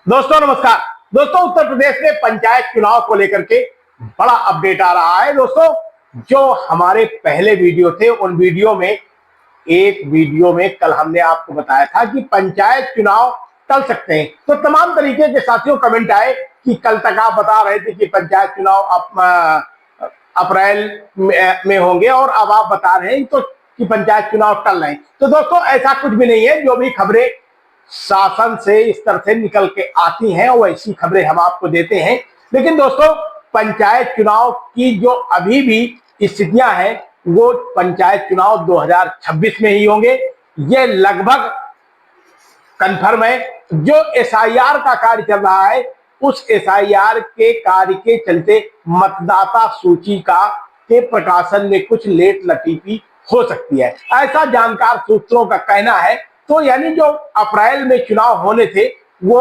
दोस्तों नमस्कार। दोस्तों उत्तर प्रदेश में पंचायत चुनाव को लेकर के बड़ा अपडेट आ रहा है। दोस्तों जो हमारे पहले वीडियो थे उन वीडियो में एक वीडियो में कल हमने आपको बताया था कि पंचायत चुनाव टल सकते हैं, तो तमाम तरीके के साथियों कमेंट आए कि कल तक आप बता रहे थे कि पंचायत चुनाव अप्रैल में होंगे और अब आप बता रहे हैं तो कि पंचायत चुनाव टल रहे हैं। तो दोस्तों ऐसा कुछ भी नहीं है। जो भी खबरें शासन से इस तरह से निकल के आती हैं वैसी खबरें हम आपको देते हैं। लेकिन दोस्तों पंचायत चुनाव की जो अभी भी स्थितियां हैं वो पंचायत चुनाव 2026 में ही होंगे, ये लगभग कंफर्म है। जो एसआईआर का कार्य चल रहा है उस एसआईआर के कार्य के चलते मतदाता सूची के प्रकाशन में कुछ लेट लतीफी हो सकती है, ऐसा जानकार सूत्रों का कहना है। तो यानी जो अप्रैल में चुनाव होने थे वो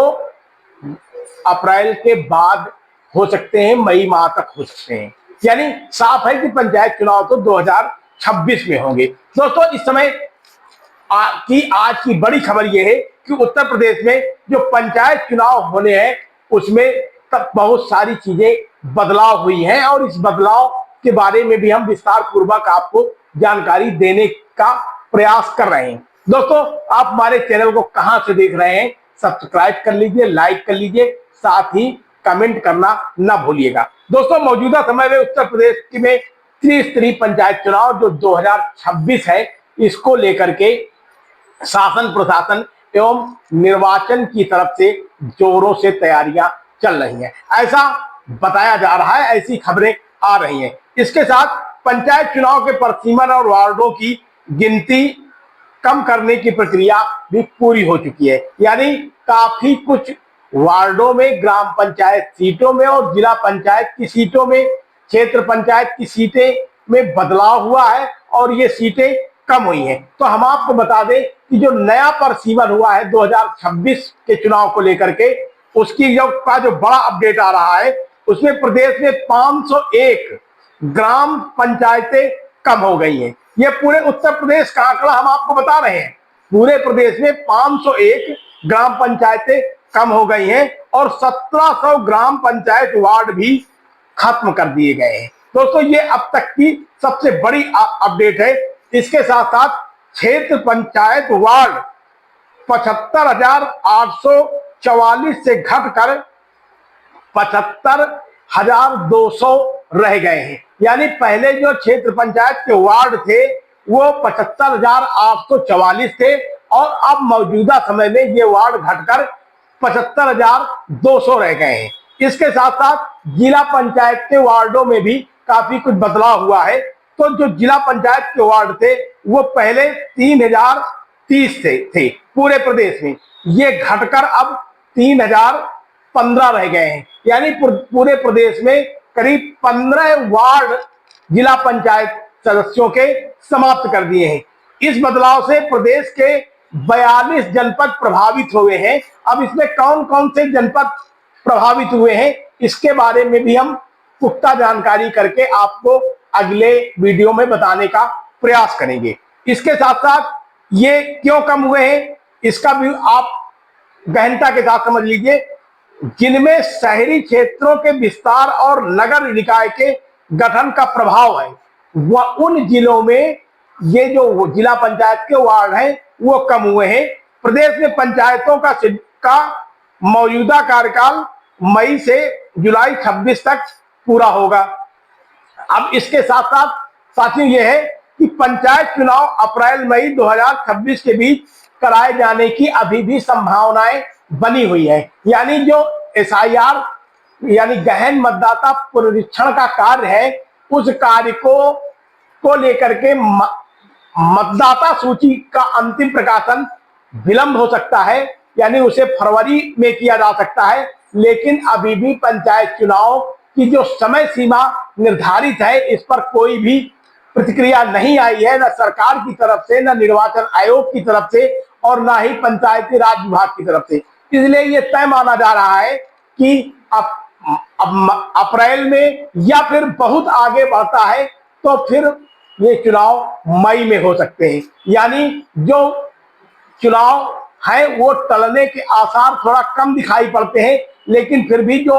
अप्रैल के बाद हो सकते हैं, मई माह तक हो सकते हैं। यानी साफ है कि पंचायत चुनाव तो 2026 में होंगे। दोस्तों इस समय आज की बड़ी खबर यह है कि उत्तर प्रदेश में जो पंचायत चुनाव होने हैं उसमें तब बहुत सारी चीजें बदलाव हुई हैं और इस बदलाव के बारे में भी हम विस्तार पूर्वक आपको जानकारी देने का प्रयास कर रहे हैं। दोस्तों आप हमारे चैनल को कहां से देख रहे हैं, सब्सक्राइब कर लीजिए, लाइक कर लीजिए, साथ ही कमेंट करना ना भूलिएगा। दोस्तों मौजूदा समय में उत्तर प्रदेश में त्रिस्तरीय पंचायत चुनाव जो 2026 है इसको लेकर के शासन प्रशासन एवं निर्वाचन की तरफ से जोरों से तैयारियां चल रही हैं, ऐसा बताया जा रहा है, ऐसी खबरें आ रही हैं। इसके साथ पंचायत चुनाव के परिसीमन और वार्डों की गिनती कम करने की प्रक्रिया भी पूरी हो चुकी है। यानी काफी कुछ वार्डों में, ग्राम पंचायत सीटों में और जिला पंचायत की सीटों में, क्षेत्र पंचायत की सीटें में बदलाव हुआ है और ये सीटें कम हुई हैं। तो हम आपको बता दें कि जो नया परिसीमन हुआ है 2026 के चुनाव को लेकर के उसकी जो बड़ा अपडेट आ रहा है उसमें प्रदेश में 501 ग्राम पंचायतें कम हो गई हैं। ये पूरे उत्तर प्रदेश का आंकड़ा हम आपको बता रहे हैं। पूरे प्रदेश में 501 ग्राम पंचायतें कम हो गई हैं और 1700 ग्राम पंचायत वार्ड भी खत्म कर दिए गए हैं। दोस्तों ये अब तक की सबसे बड़ी अपडेट है। इसके साथ साथ क्षेत्र पंचायत वार्ड 75,844 से घटकर 75,200 रह गए हैं। यानी पहले जो क्षेत्र पंचायत के वार्ड थे वो 75,844 थे और अब मौजूदा समय में ये वार्ड घटकर 75,200 रह गए हैं। इसके साथ साथ जिला पंचायत के वार्डों में भी काफी कुछ बदलाव हुआ है। तो जो जिला पंचायत के वार्ड थे वो पहले 3,030 थे पूरे प्रदेश में, ये घटकर अब 3,015 रह गए हैं। यानी पूरे प्रदेश में करीब 15 वार्ड जिला पंचायत सदस्यों के समाप्त कर दिए हैं। इस बदलाव से प्रदेश के 42 जनपद प्रभावित हुए हैं। अब इसमें कौन कौन से जनपद प्रभावित हुए हैं इसके बारे में भी हम पुख्ता जानकारी करके आपको अगले वीडियो में बताने का प्रयास करेंगे। इसके साथ साथ ये क्यों कम हुए हैं इसका भी आप गहनता के साथ समझ लीजिए। जिनमें शहरी क्षेत्रों के विस्तार और नगर निकाय के गठन का प्रभाव है वह उन जिलों में ये जो जिला पंचायत के वार्ड हैं वो कम हुए हैं। प्रदेश में पंचायतों का मौजूदा कार्यकाल मई से जुलाई 26 तक पूरा होगा। अब इसके साथ साथ साथियों ये है कि पंचायत चुनाव अप्रैल मई 2026 के बीच कराए जाने की अभी भी संभावनाएं बनी हुई है। यानी जो एसआईआर यानी गहन मतदाता पुनरीक्षण का कार्य है उस कार्य को लेकर के मतदाता सूची का अंतिम प्रकाशन विलंब हो सकता है, यानी उसे फरवरी में किया जा सकता है। लेकिन अभी भी पंचायत चुनाव की जो समय सीमा निर्धारित है इस पर कोई भी प्रतिक्रिया नहीं आई है, न सरकार की तरफ से, न निर्वाचन आयोग की तरफ से और न ही पंचायती राज विभाग की तरफ से। इसलिए यह तय माना जा रहा है कि अब अप्रैल में या फिर बहुत आगे बढ़ता है तो फिर ये चुनाव मई में हो सकते हैं। यानी जो चुनाव है वो टलने के आसार थोड़ा कम दिखाई पड़ते हैं, लेकिन फिर भी जो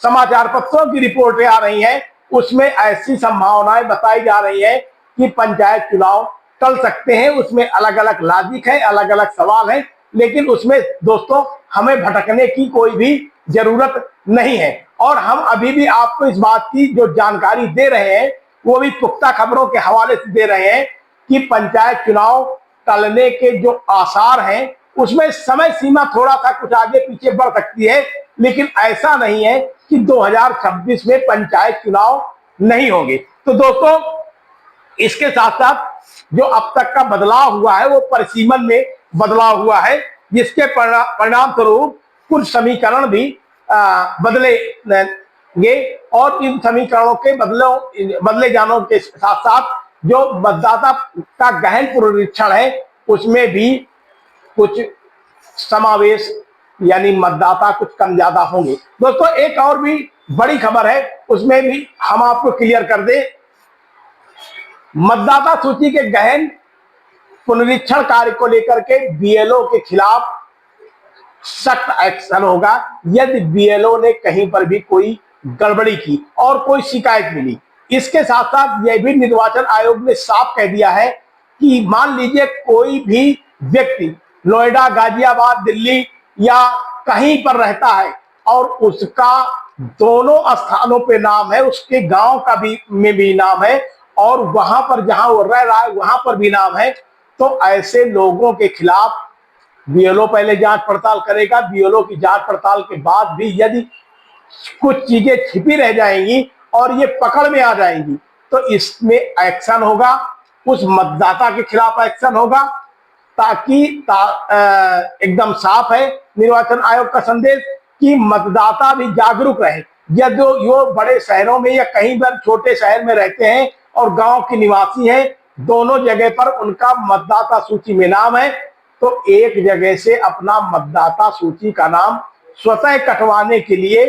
समाचार पत्रों की रिपोर्टें आ रही हैं उसमें ऐसी संभावनाएं बताई जा रही है कि पंचायत चुनाव टल सकते हैं। उसमें अलग अलग लॉजिक है, अलग अलग सवाल है, लेकिन उसमें दोस्तों हमें भटकने की कोई भी जरूरत नहीं है। और हम अभी भी आपको इस बात की जो जानकारी दे रहे हैं वो भी पुख्ता खबरों के हवाले से दे रहे हैं कि पंचायत चुनाव टलने के जो आसार हैं उसमें समय सीमा थोड़ा सा कुछ आगे पीछे बढ़ सकती है, लेकिन ऐसा नहीं है कि 2026 में पंचायत चुनाव नहीं होंगे। तो दोस्तों इसके साथ साथ जो अब तक का बदलाव हुआ है वो परिसीमन में बदलाव हुआ है, जिसके परिणाम स्वरूप कुछ समीकरण भी बदलेंगे और इन समीकरणों के बदले जाने के साथ साथ जो मतदाता का गहन पुनरीक्षण है उसमें भी कुछ समावेश यानी मतदाता कुछ कम ज्यादा होंगे। दोस्तों एक और भी बड़ी खबर है उसमें भी हम आपको क्लियर कर दें, मतदाता सूची के गहन पुनरीक्षण कार्य को लेकर के बीएलओ के खिलाफ सख्त एक्शन होगा यदि बीएलओ ने कहीं पर भी कोई गड़बड़ी की और कोई शिकायत मिली। इसके साथ साथ यह भी निर्वाचन आयोग ने साफ कह दिया है कि मान लीजिए कोई भी व्यक्ति नोएडा, गाजियाबाद, दिल्ली या कहीं पर रहता है और उसका दोनों स्थानों पे नाम है, उसके गांव का भी में भी नाम है और वहां पर जहां वो रह रहा है वहां पर भी नाम है, तो ऐसे लोगों के खिलाफ बीएलओ पहले जांच पड़ताल करेगा। बीएलओ की जांच पड़ताल के बाद भी यदि कुछ चीजें छिपी रह जाएंगी और ये पकड़ में आ जाएंगी तो इसमें एक्शन होगा, उस मतदाता के खिलाफ एक्शन होगा, ताकि एकदम साफ है निर्वाचन आयोग का संदेश कि मतदाता भी जागरूक रहे। यदि यो बड़े शहरों में या कहीं पर छोटे शहर में रहते हैं और गांव के निवासी हैं, दोनों जगह पर उनका मतदाता सूची में नाम है, तो एक जगह से अपना मतदाता सूची का नाम स्वतः कटवाने के लिए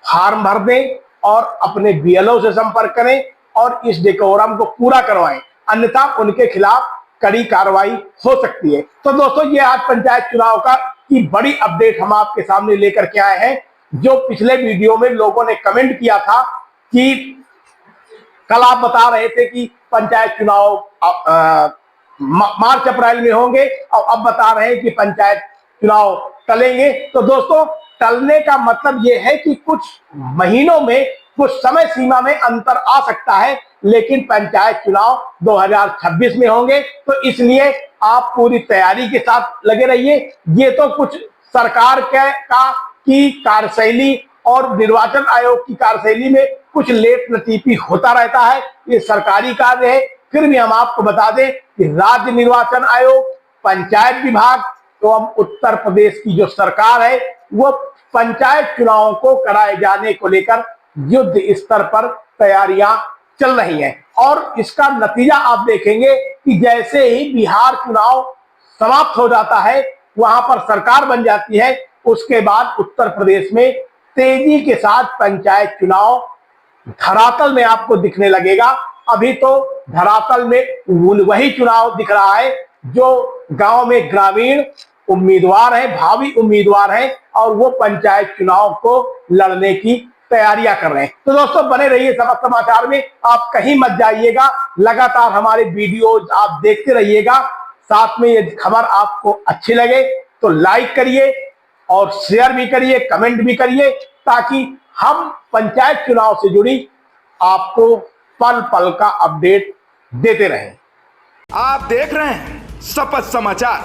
फॉर्म भर दें और अपने बीएलओ से संपर्क करें और इस डेकोरम को पूरा करवाएं, अन्यथा उनके खिलाफ कड़ी कार्रवाई हो सकती है। तो दोस्तों ये आज पंचायत चुनाव का की बड़ी अपडेट हम आपके सामने लेकर के आए हैं। जो पिछले वीडियो में लोगों ने कमेंट किया था कि कल आप बता रहे थे कि पंचायत चुनाव मार्च अप्रैल में होंगे और अब बता रहे हैं कि पंचायत चुनाव टलेंगे, तो दोस्तों टलने का मतलब यह है कि कुछ महीनों में, कुछ समय सीमा में अंतर आ सकता है, लेकिन पंचायत चुनाव 2026 में होंगे। तो इसलिए आप पूरी तैयारी के साथ लगे रहिए। ये तो कुछ सरकार की कार्यशैली और निर्वाचन आयोग की कार्यशैली में कुछ लेट लतीफी होता रहता है, ये सरकारी कार्य है। फिर भी हम आपको बता दें कि राज्य निर्वाचन आयोग, पंचायत विभाग एवं उत्तर प्रदेश की जो सरकार है वो पंचायत चुनावों को कराए जाने को लेकर युद्ध स्तर पर तैयारियां चल रही हैं और इसका नतीजा आप देखेंगे कि जैसे ही बिहार चुनाव समाप्त हो जाता है, वहां पर सरकार बन जाती है, उसके बाद उत्तर प्रदेश में तेजी के साथ पंचायत चुनाव धरातल में आपको दिखने लगेगा। अभी तो धरातल में वही चुनाव दिख रहा है जो गांव में ग्रामीण उम्मीदवार हैं, भावी उम्मीदवार हैं और वो पंचायत चुनाव को लड़ने की तैयारियां कर रहे हैं। तो दोस्तों बने रहिए सबक समाचार में, आप कहीं मत जाइएगा, लगातार हमारे वीडियोज आप देखते रहिएगा। साथ में यदि खबर आपको अच्छी लगे तो लाइक करिए और शेयर भी करिए, कमेंट भी करिए, ताकि हम पंचायत चुनाव से जुड़ी आपको पल पल का अपडेट देते रहें। आप देख रहे हैं शपथ समाचार।